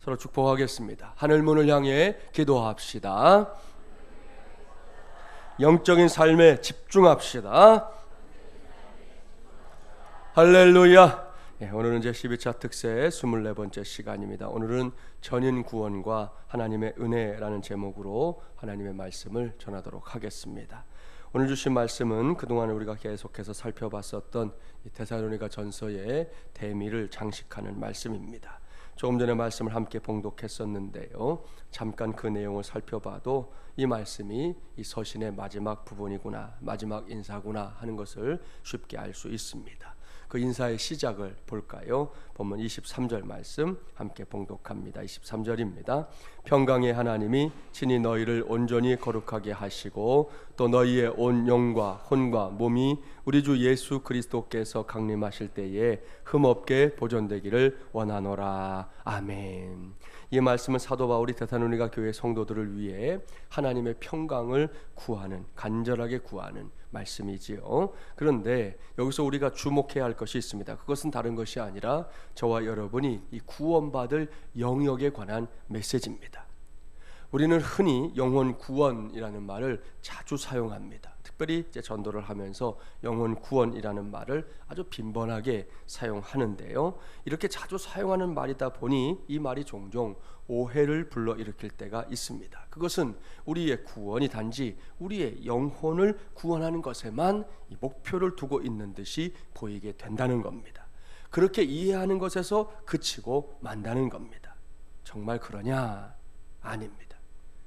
서로 축복하겠습니다. 하늘 문을 향해 기도합시다. 영적인 삶에 집중합시다. 할렐루야. 오늘은 이제 12차 특세 24번째 시간입니다. 오늘은 전인 구원과 하나님의 은혜라는 제목으로 하나님의 말씀을 전하도록 하겠습니다. 오늘 주신 말씀은 그동안 우리가 계속해서 살펴봤었던 데살로니가 전서의 대미를 장식하는 말씀입니다. 조금 전에 말씀을 함께 봉독했었는데요, 잠깐 그 내용을 살펴봐도 이 말씀이 이 서신의 마지막 부분이구나, 마지막 인사구나 하는 것을 쉽게 알 수 있습니다. 그 인사의 시작을 볼까요? 본문 23절 말씀 함께 봉독합니다. 23절입니다. 평강의 하나님이 친히 너희를 온전히 거룩하게 하시고 또 너희의 온 영과 혼과 몸이 우리 주 예수 그리스도께서 강림하실 때에 흠없게 보존되기를 원하노라. 아멘. 이 말씀은 사도 바울이 데살로니가 교회 성도들을 위해 하나님의 평강을 구하는, 간절하게 구하는 말씀이지요. 그런데 여기서 우리가 주목해야 할 것이 있습니다. 그것은 다른 것이 아니라 저와 여러분이 이 구원받을 영역에 관한 메시지입니다. 우리는 흔히 영혼 구원이라는 말을 자주 사용합니다. 특별히 이제 전도를 하면서 영혼 구원이라는 말을 아주 빈번하게 사용하는데요, 이렇게 자주 사용하는 말이다 보니 이 말이 종종 오해를 불러일으킬 때가 있습니다. 그것은 우리의 구원이 단지 우리의 영혼을 구원하는 것에만 이 목표를 두고 있는 듯이 보이게 된다는 겁니다. 그렇게 이해하는 것에서 그치고 만다는 겁니다. 정말 그러냐? 아닙니다.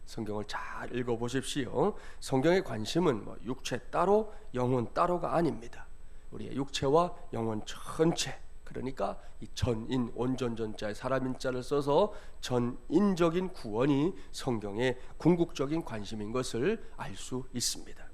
성경을 잘 읽어보십시오. 성경의 관심은 육체 따로 영혼 따로가 아닙니다. 우리의 육체와 영혼 전체, 그러니까 이 전인, 온전전자의 사람인자를 써서 전인적인 구원이 성경의 궁극적인 관심인 것을 알 수 있습니다.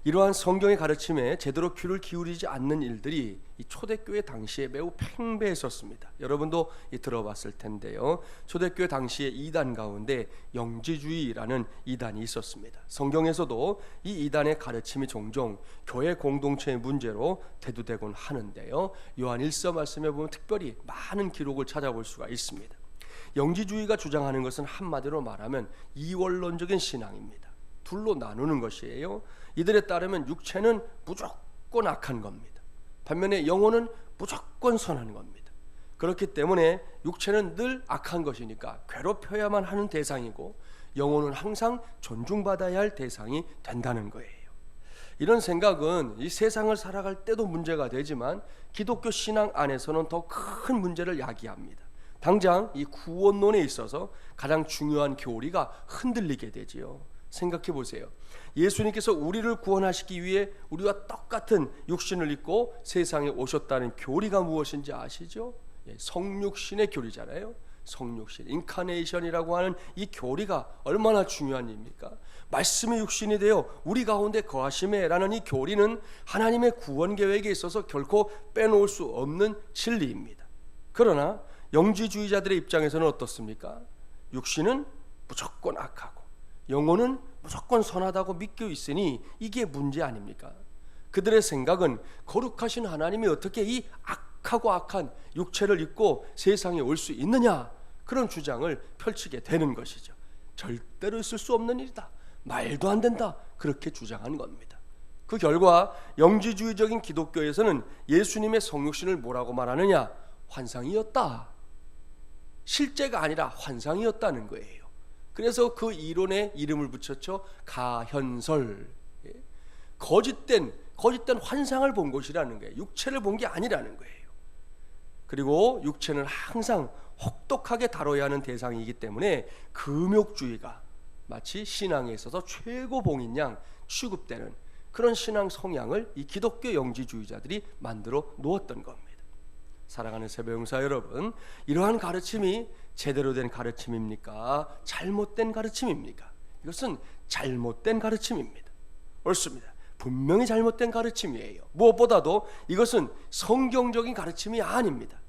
이러한 성경의 가르침에 제대로 귀를 기울이지 않는 일들이 이 초대교회 당시에 매우 팽배했었습니다. 여러분도 들어봤을 텐데요, 초대교회 당시의 이단 가운데 영지주의라는 이단이 있었습니다. 성경에서도 이 이단의 가르침이 종종 교회 공동체의 문제로 대두되곤 하는데요, 요한 1서 말씀에 보면 특별히 많은 기록을 찾아볼 수가 있습니다. 영지주의가 주장하는 것은 한마디로 말하면 이원론적인 신앙입니다. 둘로 나누는 것이에요. 이들에 따르면 육체는 무조건 악한 겁니다. 반면에 영혼은 무조건 선한 겁니다. 그렇기 때문에 육체는 늘 악한 것이니까 괴롭혀야만 하는 대상이고, 영혼은 항상 존중받아야 할 대상이 된다는 거예요. 이런 생각은 이 세상을 살아갈 때도 문제가 되지만 기독교 신앙 안에서는 더 큰 문제를 야기합니다. 당장 이 구원론에 있어서 가장 중요한 교리가 흔들리게 되지요. 생각해 보세요. 예수님께서 우리를 구원하시기 위해 우리와 똑같은 육신을 입고 세상에 오셨다는 교리가 무엇인지 아시죠? 성육신의 교리잖아요. 성육신, 인카네이션이라고 하는 이 교리가 얼마나 중요한 일입니까? 말씀이 육신이 되어 우리 가운데 거하심에라는 이 교리는 하나님의 구원 계획에 있어서 결코 빼놓을 수 없는 진리입니다. 그러나 영지주의자들의 입장에서는 어떻습니까? 육신은 무조건 악하고 영혼은 무조건 선하다고 믿고 있으니 이게 문제 아닙니까? 그들의 생각은 거룩하신 하나님이 어떻게 이 악하고 악한 육체를 입고 세상에 올 수 있느냐, 그런 주장을 펼치게 되는 것이죠. 절대로 있을 수 없는 일이다, 말도 안 된다, 그렇게 주장한 겁니다. 그 결과 영지주의적인 기독교에서는 예수님의 성육신을 뭐라고 말하느냐? 환상이었다, 실제가 아니라 환상이었다는 거예요. 그래서 그 이론에 이름을 붙였죠. 가현설. 거짓된 환상을 본 것이라는 거예요. 육체를 본 게 아니라는 거예요. 그리고 육체는 항상 혹독하게 다뤄야 하는 대상이기 때문에 금욕주의가 마치 신앙에 있어서 최고봉인 양 취급되는 그런 신앙 성향을 이 기독교 영지주의자들이 만들어 놓았던 겁니다. 사랑하는 새벽용사 여러분, 이러한 가르침이 제대로 된 가르침입니까? 잘못된 가르침입니까? 이것은 잘못된 가르침입니다. 옳습니다. 분명히 잘못된 가르침이에요. 무엇보다도 이것은 성경적인 가르침이 아닙니다.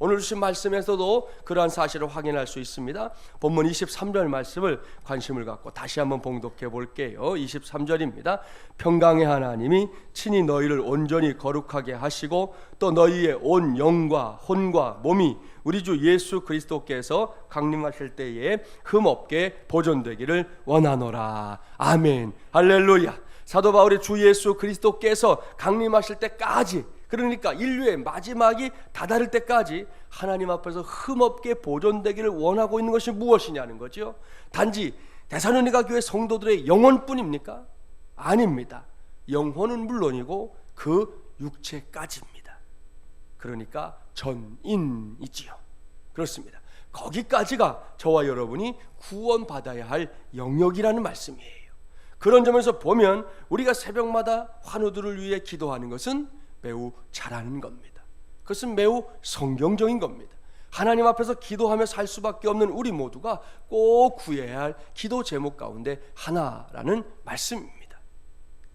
오늘 주신 말씀에서도 그러한 사실을 확인할 수 있습니다. 본문 23절 말씀을 관심을 갖고 다시 한번 봉독해 볼게요. 23절입니다. 평강의 하나님이 친히 너희를 온전히 거룩하게 하시고 또 너희의 온 영과 혼과 몸이 우리 주 예수 그리스도께서 강림하실 때에 흠없게 보존되기를 원하노라. 아멘. 할렐루야. 사도 바울이 주 예수 그리스도께서 강림하실 때까지, 그러니까 인류의 마지막이 다다를 때까지 하나님 앞에서 흠없게 보존되기를 원하고 있는 것이 무엇이냐는 거죠. 단지 데살로니가 교회 성도들의 영혼뿐입니까? 아닙니다. 영혼은 물론이고 그 육체까지입니다. 그러니까 전인이지요. 그렇습니다. 거기까지가 저와 여러분이 구원받아야 할 영역이라는 말씀이에요. 그런 점에서 보면 우리가 새벽마다 환우들을 위해 기도하는 것은 매우 잘하는 겁니다. 그것은 매우 성경적인 겁니다. 하나님 앞에서 기도하며 살 수밖에 없는 우리 모두가 꼭 구해야 할 기도 제목 가운데 하나라는 말씀입니다.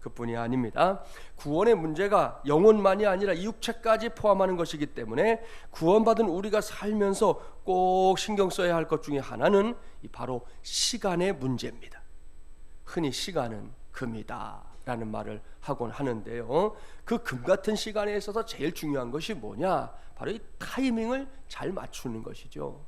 그뿐이 아닙니다. 구원의 문제가 영혼만이 아니라 이 육체까지 포함하는 것이기 때문에 구원받은 우리가 살면서 꼭 신경 써야 할 것 중에 하나는 바로 시간의 문제입니다. 흔히 시간은 금이다 라는 말을 하곤 하는데요, 그 금 같은 시간에 있어서 제일 중요한 것이 뭐냐? 바로 이 타이밍을 잘 맞추는 것이죠.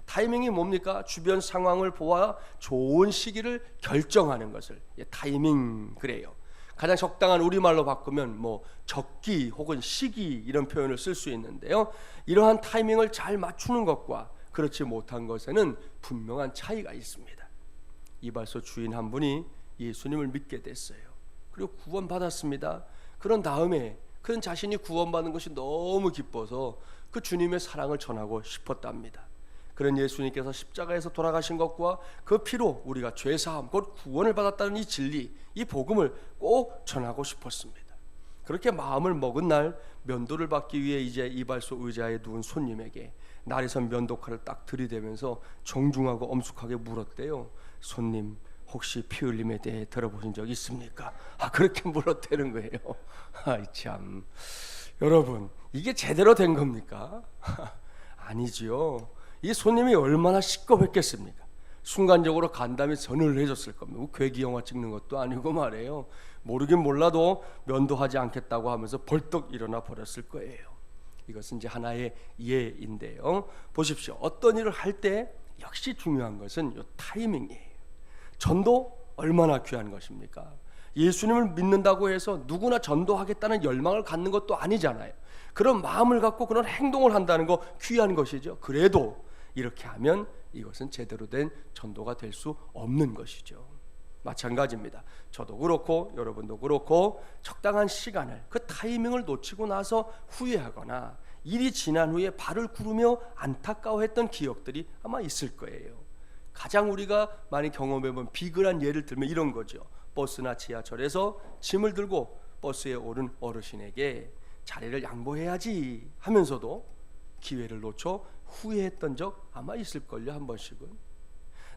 타이밍이 뭡니까? 주변 상황을 보아 좋은 시기를 결정하는 것을 타이밍 그래요. 가장 적당한 우리말로 바꾸면 뭐 적기 혹은 시기 이런 표현을 쓸 수 있는데요, 이러한 타이밍을 잘 맞추는 것과 그렇지 못한 것에는 분명한 차이가 있습니다. 이발소 주인 한 분이 예수님을 믿게 됐어요. 그리고 구원받았습니다. 그런 다음에 그는 자신이 구원받은 것이 너무 기뻐서 그 주님의 사랑을 전하고 싶었답니다. 그런 예수님께서 십자가에서 돌아가신 것과 그 피로 우리가 죄사함 곧 구원을 받았다는 이 진리, 이 복음을 꼭 전하고 싶었습니다. 그렇게 마음을 먹은 날 면도를 받기 위해 이제 이발소 의자에 누운 손님에게 날에선 면도칼을 딱 들이대면서 정중하고 엄숙하게 물었대요. 손님, 혹시 피 흘림에 대해 들어보신 적 있습니까? 그렇게 물었다는 거예요. 참, 여러분, 이게 제대로 된 겁니까? 아니지요. 이 손님이 얼마나 시겁했겠습니까? 순간적으로 간담이 전을 해줬을 겁니다. 괴기 영화 찍는 것도 아니고 말이에요. 모르긴 몰라도 면도하지 않겠다고 하면서 벌떡 일어나 버렸을 거예요. 이것은 이제 하나의 예인데요, 보십시오. 어떤 일을 할 때 역시 중요한 것은 이 타이밍이에요. 전도 얼마나 귀한 것입니까? 예수님을 믿는다고 해서 누구나 전도하겠다는 열망을 갖는 것도 아니잖아요. 그런 마음을 갖고 그런 행동을 한다는 거 귀한 것이죠. 그래도 이렇게 하면 이것은 제대로 된 전도가 될 수 없는 것이죠. 마찬가지입니다. 저도 그렇고 여러분도 그렇고 적당한 시간을, 그 타이밍을 놓치고 나서 후회하거나 일이 지난 후에 발을 구르며 안타까워했던 기억들이 아마 있을 거예요. 가장 우리가 많이 경험해본 비근한 예를 들면 이런 거죠. 버스나 지하철에서 짐을 들고 버스에 오른 어르신에게 자리를 양보해야지 하면서도 기회를 놓쳐 후회했던 적 아마 있을걸요. 한 번씩은.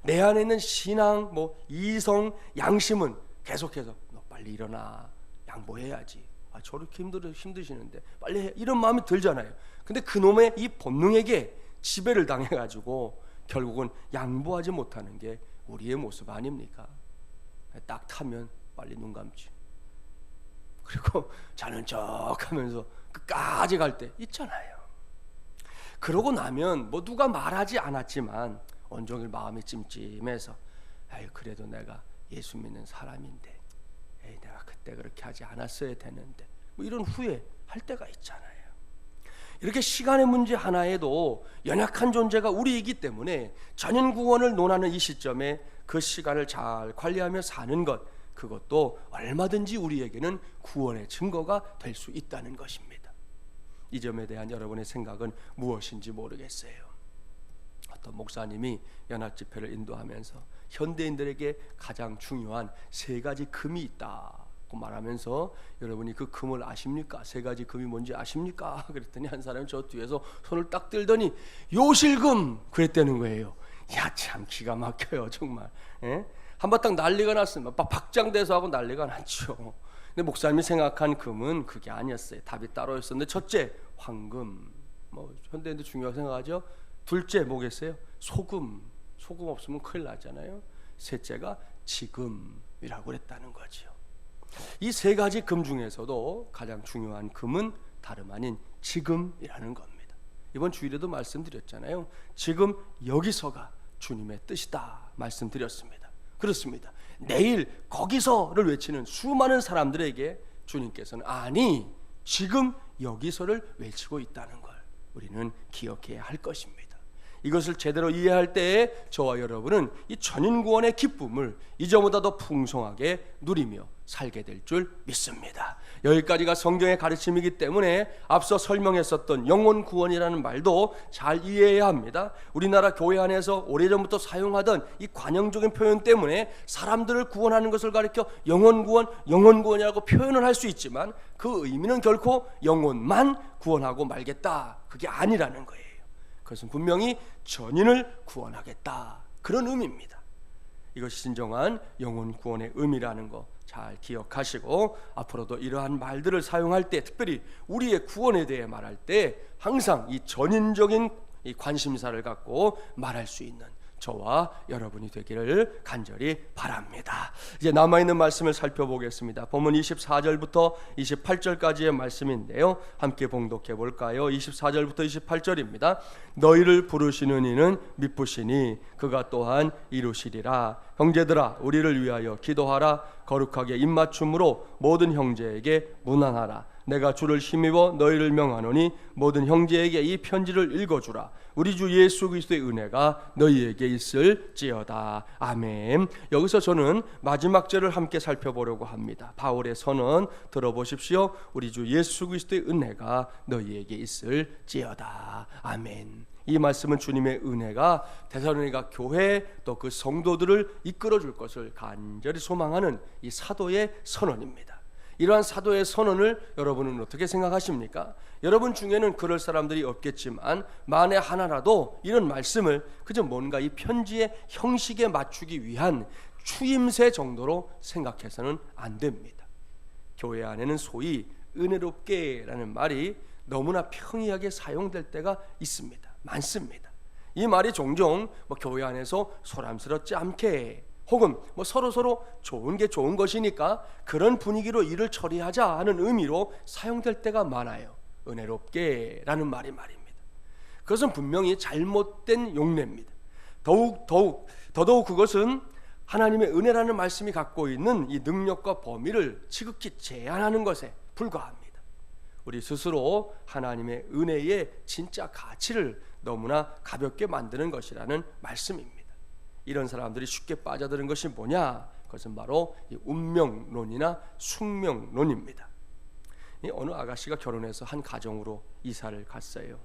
내 안에 있는 신앙, 이성, 양심은 계속해서 너 빨리 일어나, 양보해야지, 저렇게 힘드시는데 빨리 해, 이런 마음이 들잖아요. 근데 그놈의 이 본능에게 지배를 당해가지고 결국은 양보하지 못하는 게 우리의 모습 아닙니까? 딱 타면 빨리 눈 감지, 그리고 자는 척 하면서 끝까지 갈 때 있잖아요. 그러고 나면 누가 말하지 않았지만 온종일 마음이 찜찜해서 그래도 내가 예수 믿는 사람인데 내가 그때 그렇게 하지 않았어야 되는데 이런 후회할 때가 있잖아요. 이렇게 시간의 문제 하나에도 연약한 존재가 우리이기 때문에 전인 구원을 논하는 이 시점에 그 시간을 잘 관리하며 사는 것, 그것도 얼마든지 우리에게는 구원의 증거가 될 수 있다는 것입니다. 이 점에 대한 여러분의 생각은 무엇인지 모르겠어요. 어떤 목사님이 연합 집회를 인도하면서 현대인들에게 가장 중요한 3가지 금이 있다고 말하면서 여러분이 그 금을 아십니까? 3가지 금이 뭔지 아십니까? 그랬더니 한 사람이 저 뒤에서 손을 딱 들더니 요실금 그랬다는 거예요. 야, 참 기가 막혀요 정말. 한바탕 난리가 났으면 박장대소 하고 난리가 났죠. 근데 목사님이 생각한 금은 그게 아니었어요. 답이 따로 있었는데 첫째, 황금. 뭐 현대인도 중요하게 생각하죠. 둘째 뭐겠어요? 소금. 소금 없으면 큰일 나잖아요. 셋째가 지금이라고 그랬다는 거죠. 이 세 가지 금 중에서도 가장 중요한 금은 다름 아닌 지금이라는 겁니다. 이번 주일에도 말씀드렸잖아요. 지금 여기서가 주님의 뜻이다 말씀드렸습니다. 그렇습니다. 내일 거기서를 외치는 수많은 사람들에게 주님께서는 아니 지금 여기서를 외치고 있다는 걸 우리는 기억해야 할 것입니다. 이것을 제대로 이해할 때에 저와 여러분은 이 전인구원의 기쁨을 이전보다 더 풍성하게 누리며 살게 될 줄 믿습니다. 여기까지가 성경의 가르침이기 때문에 앞서 설명했었던 영혼 구원이라는 말도 잘 이해해야 합니다. 우리나라 교회 안에서 오래전부터 사용하던 이 관용적인 표현 때문에 사람들을 구원하는 것을 가리켜 영혼 구원, 영혼 구원이라고 표현을 할 수 있지만 그 의미는 결코 영혼만 구원하고 말겠다 그게 아니라는 거예요. 그것은 분명히 전인을 구원하겠다 그런 의미입니다. 이것이 진정한 영혼 구원의 의미라는 거 잘 기억하시고 앞으로도 이러한 말들을 사용할 때 특별히 우리의 구원에 대해 말할 때 항상 이 전인적인 이 관심사를 갖고 말할 수 있는 저와 여러분이 되기를 간절히 바랍니다. 이제 남아있는 말씀을 살펴보겠습니다. 본문 24절부터 28절까지의 말씀인데요, 함께 봉독해 볼까요? 24절부터 28절입니다. 너희를 부르시는 이는 미쁘시니 그가 또한 이루시리라. 형제들아 우리를 위하여 기도하라. 거룩하게 입맞춤으로 모든 형제에게 문안하라. 내가 주를 힘입어 너희를 명하노니 모든 형제에게 이 편지를 읽어주라. 우리 주 예수 그리스도의 은혜가 너희에게 있을지어다. 아멘. 여기서 저는 마지막 절을 함께 살펴보려고 합니다. 바울의 선언 들어보십시오. 우리 주 예수 그리스도의 은혜가 너희에게 있을지어다. 아멘. 이 말씀은 주님의 은혜가 데살로니가 교회 또 그 성도들을 이끌어 줄 것을 간절히 소망하는 이 사도의 선언입니다. 이러한 사도의 선언을 여러분은 어떻게 생각하십니까? 여러분 중에는 그럴 사람들이 없겠지만 만에 하나라도 이런 말씀을 그저 뭔가 이 편지의 형식에 맞추기 위한 추임새 정도로 생각해서는 안 됩니다. 교회 안에는 소위 은혜롭게라는 말이 너무나 평이하게 사용될 때가 있습니다. 많습니다. 이 말이 종종 교회 안에서 소란스럽지 않게 혹은 서로 좋은 게 좋은 것이니까 그런 분위기로 일을 처리하자 하는 의미로 사용될 때가 많아요. 은혜롭게라는 말이 말입니다. 그것은 분명히 잘못된 용례입니다. 더더욱 그것은 하나님의 은혜라는 말씀이 갖고 있는 이 능력과 범위를 지극히 제한하는 것에 불과합니다. 우리 스스로 하나님의 은혜의 진짜 가치를 너무나 가볍게 만드는 것이라는 말씀입니다. 이런 사람들이 쉽게 빠져드는 것이 뭐냐? 그것은 바로 이 운명론이나 숙명론입니다. 어느 아가씨가 결혼해서 한 가정으로 이사를 갔어요.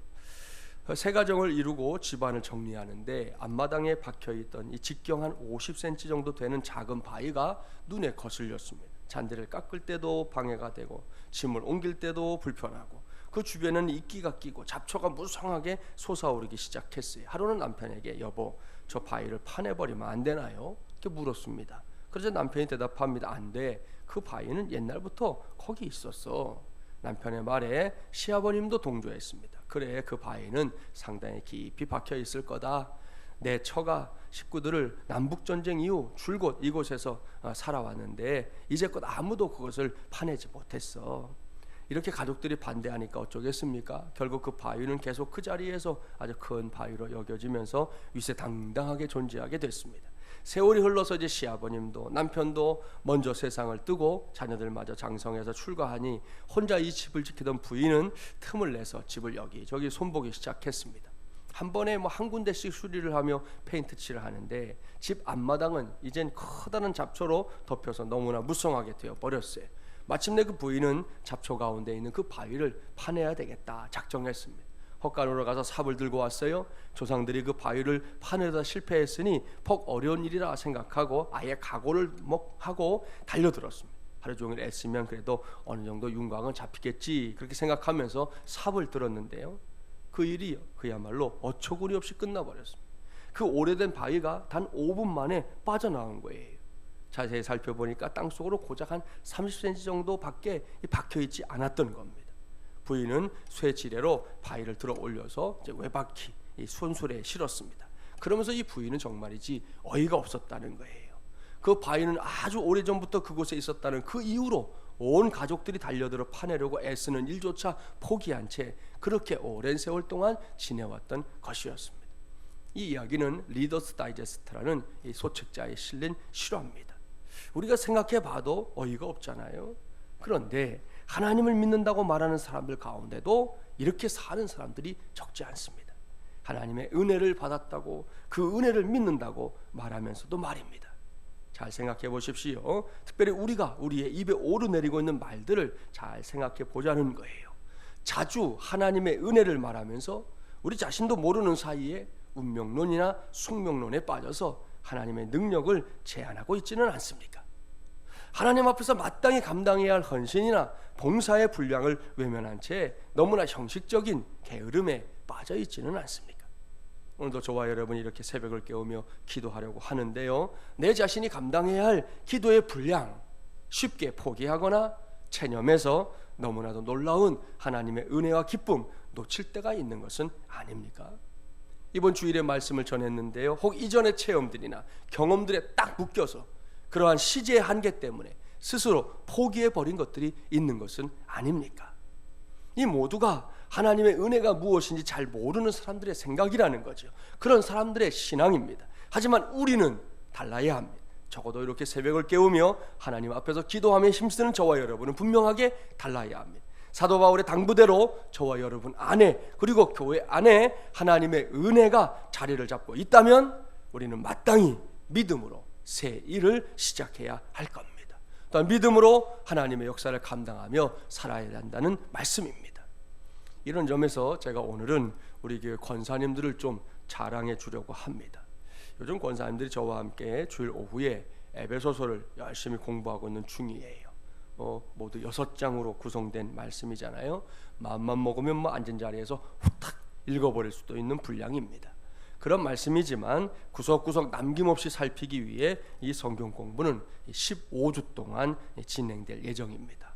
새 가정을 이루고 집안을 정리하는데 앞마당에 박혀있던 이 직경 한 50cm 정도 되는 작은 바위가 눈에 거슬렸습니다. 잔디를 깎을 때도 방해가 되고 짐을 옮길 때도 불편하고 그 주변에는 이끼가 끼고 잡초가 무성하게 솟아오르기 시작했어요. 하루는 남편에게 여보 저 바위를 파내버리면 안 되나요? 이렇게 물었습니다. 그래서 남편이 대답합니다. 안 돼. 그 바위는 옛날부터 거기 있었어. 남편의 말에 시아버님도 동조했습니다. 그래 그 바위는 상당히 깊이 박혀 있을 거다. 내 처가 식구들을 남북전쟁 이후 줄곧 이곳에서 살아왔는데 이제껏 아무도 그것을 파내지 못했어. 이렇게 가족들이 반대하니까 어쩌겠습니까? 결국 그 바위는 계속 그 자리에서 아주 큰 바위로 여겨지면서 위세당당하게 존재하게 됐습니다. 세월이 흘러서 이제 시아버님도 남편도 먼저 세상을 뜨고 자녀들마저 장성해서 출가하니 혼자 이 집을 지키던 부인은 틈을 내서 집을 여기저기 손보기 시작했습니다. 한 번에 한 군데씩 수리를 하며 페인트 칠을 하는데 집 앞마당은 이젠 커다란 잡초로 덮여서 너무나 무성하게 되어 버렸어요. 마침내 그 부인은 잡초 가운데 있는 그 바위를 파내야 되겠다 작정했습니다. 헛간으로 가서 삽을 들고 왔어요. 조상들이 그 바위를 파내다 실패했으니 퍽 어려운 일이라 생각하고 아예 각오를 하고 달려들었습니다. 하루 종일 애쓰면 그래도 어느 정도 윤곽은 잡히겠지 그렇게 생각하면서 삽을 들었는데요, 그 일이 그야말로 어처구니 없이 끝나버렸습니다. 그 오래된 바위가 단 5분 만에 빠져나온 거예요. 자세히 살펴보니까 땅속으로 고작 한 30cm 정도밖에 박혀있지 않았던 겁니다. 부인은 쇠지뢰로 바위를 들어 올려서 이제 외바퀴 이 손수레에 실었습니다. 그러면서 이 부인은 정말이지 어이가 없었다는 거예요. 그 바위는 아주 오래전부터 그곳에 있었다는 그 이유로 온 가족들이 달려들어 파내려고 애쓰는 일조차 포기한 채 그렇게 오랜 세월 동안 지내왔던 것이었습니다. 이 이야기는 리더스 다이제스트라는 이 소책자에 실린 실화입니다. 우리가 생각해 봐도 어이가 없잖아요. 그런데 하나님을 믿는다고 말하는 사람들 가운데도 이렇게 사는 사람들이 적지 않습니다. 하나님의 은혜를 받았다고 그 은혜를 믿는다고 말하면서도 말입니다. 잘 생각해 보십시오. 특별히 우리가 우리의 입에 오르내리고 있는 말들을 잘 생각해 보자는 거예요. 자주 하나님의 은혜를 말하면서 우리 자신도 모르는 사이에 운명론이나 숙명론에 빠져서 하나님의 능력을 제한하고 있지는 않습니까? 하나님 앞에서 마땅히 감당해야 할 헌신이나 봉사의 분량을 외면한 채 너무나 형식적인 게으름에 빠져 있지는 않습니까? 오늘도 저와 여러분이 이렇게 새벽을 깨우며 기도하려고 하는데요, 내 자신이 감당해야 할 기도의 분량 쉽게 포기하거나 체념해서 너무나도 놀라운 하나님의 은혜와 기쁨 놓칠 때가 있는 것은 아닙니까? 이번 주일에 말씀을 전했는데요, 혹 이전의 체험들이나 경험들에 딱 묶여서 그러한 시제의 한계 때문에 스스로 포기해버린 것들이 있는 것은 아닙니까? 이 모두가 하나님의 은혜가 무엇인지 잘 모르는 사람들의 생각이라는 거죠. 그런 사람들의 신앙입니다. 하지만 우리는 달라야 합니다. 적어도 이렇게 새벽을 깨우며 하나님 앞에서 기도하며 힘쓰는 저와 여러분은 분명하게 달라야 합니다. 사도 바울의 당부대로 저와 여러분 안에, 그리고 교회 안에 하나님의 은혜가 자리를 잡고 있다면 우리는 마땅히 믿음으로 새 일을 시작해야 할 겁니다. 또한 믿음으로 하나님의 역사를 감당하며 살아야 한다는 말씀입니다. 이런 점에서 제가 오늘은 우리 교회 권사님들을 좀 자랑해 주려고 합니다. 요즘 권사님들이 저와 함께 주일 오후에 에베소서를 열심히 공부하고 있는 중이에요. 모두 6장으로 구성된 말씀이잖아요. 마음만 먹으면 앉은 자리에서 후딱 읽어버릴 수도 있는 분량입니다. 그런 말씀이지만 구석구석 남김없이 살피기 위해 이 성경 공부는 15주 동안 진행될 예정입니다.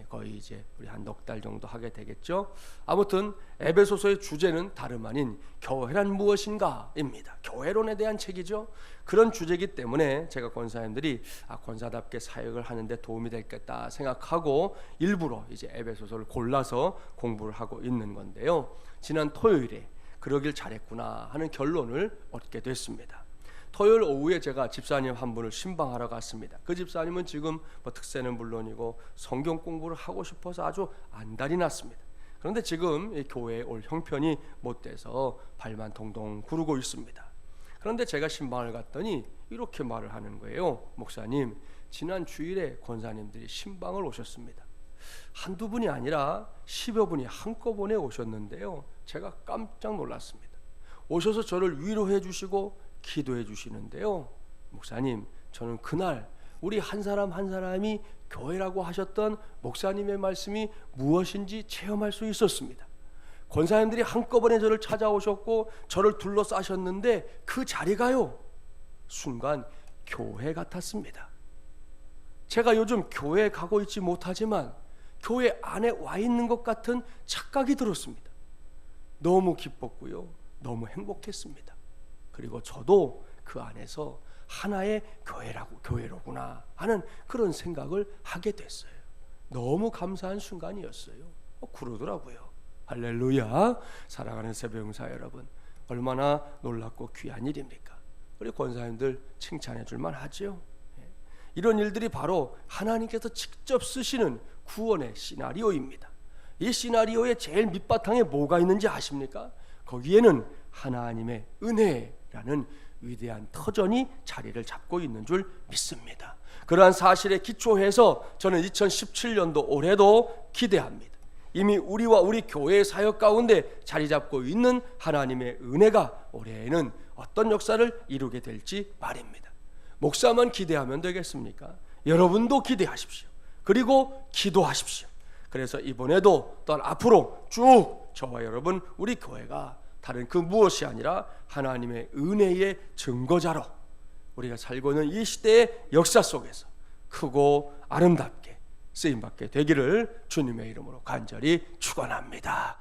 거의 이제 우리 한 넉 달 정도 하게 되겠죠. 아무튼 에베소서의 주제는 다름 아닌 교회란 무엇인가입니다. 교회론에 대한 책이죠. 그런 주제이기 때문에 제가 권사님들이 권사답게 사역을 하는데 도움이 되겠다 생각하고 일부러 이제 에베소서를 골라서 공부를 하고 있는 건데요, 지난 토요일에 그러길 잘했구나 하는 결론을 얻게 됐습니다. 토요일 오후에 제가 집사님 한 분을 신방하러 갔습니다. 그 집사님은 지금 특세는 물론이고 성경 공부를 하고 싶어서 아주 안달이 났습니다. 그런데 지금 이 교회에 올 형편이 못 돼서 발만 동동 구르고 있습니다. 그런데 제가 신방을 갔더니 이렇게 말을 하는 거예요. 목사님, 지난 주일에 권사님들이 신방을 오셨습니다. 한두 분이 아니라 10여 분이 한꺼번에 오셨는데요, 제가 깜짝 놀랐습니다. 오셔서 저를 위로해 주시고 기도해 주시는데요, 목사님, 저는 그날 우리 한 사람 한 사람이 교회라고 하셨던 목사님의 말씀이 무엇인지 체험할 수 있었습니다. 권사님들이 한꺼번에 저를 찾아오셨고 저를 둘러싸셨는데 그 자리가요, 순간 교회 같았습니다. 제가 요즘 교회에 가고 있지 못하지만 교회 안에 와 있는 것 같은 착각이 들었습니다. 너무 기뻤고요, 너무 행복했습니다. 그리고 저도 그 안에서 하나의 교회로구나 하는 그런 생각을 하게 됐어요. 너무 감사한 순간이었어요. 그러더라고요. 할렐루야. 사랑하는 새벽용사 여러분, 얼마나 놀랍고 귀한 일입니까? 우리 권사님들 칭찬해 줄만 하죠. 이런 일들이 바로 하나님께서 직접 쓰시는 구원의 시나리오입니다. 이 시나리오의 제일 밑바탕에 뭐가 있는지 아십니까? 거기에는 하나님의 은혜라는 위대한 터전이 자리를 잡고 있는 줄 믿습니다. 그러한 사실에 기초해서 저는 2017년도 올해도 기대합니다. 이미 우리와 우리 교회의 사역 가운데 자리 잡고 있는 하나님의 은혜가 올해에는 어떤 역사를 이루게 될지 말입니다. 목사만 기대하면 되겠습니까? 여러분도 기대하십시오. 그리고 기도하십시오. 그래서 이번에도 또한 앞으로 쭉 저와 여러분 우리 교회가 다른 그 무엇이 아니라 하나님의 은혜의 증거자로 우리가 살고 있는 이 시대의 역사 속에서 크고 아름답게 쓰임 받게 되기를 주님의 이름으로 간절히 축원합니다.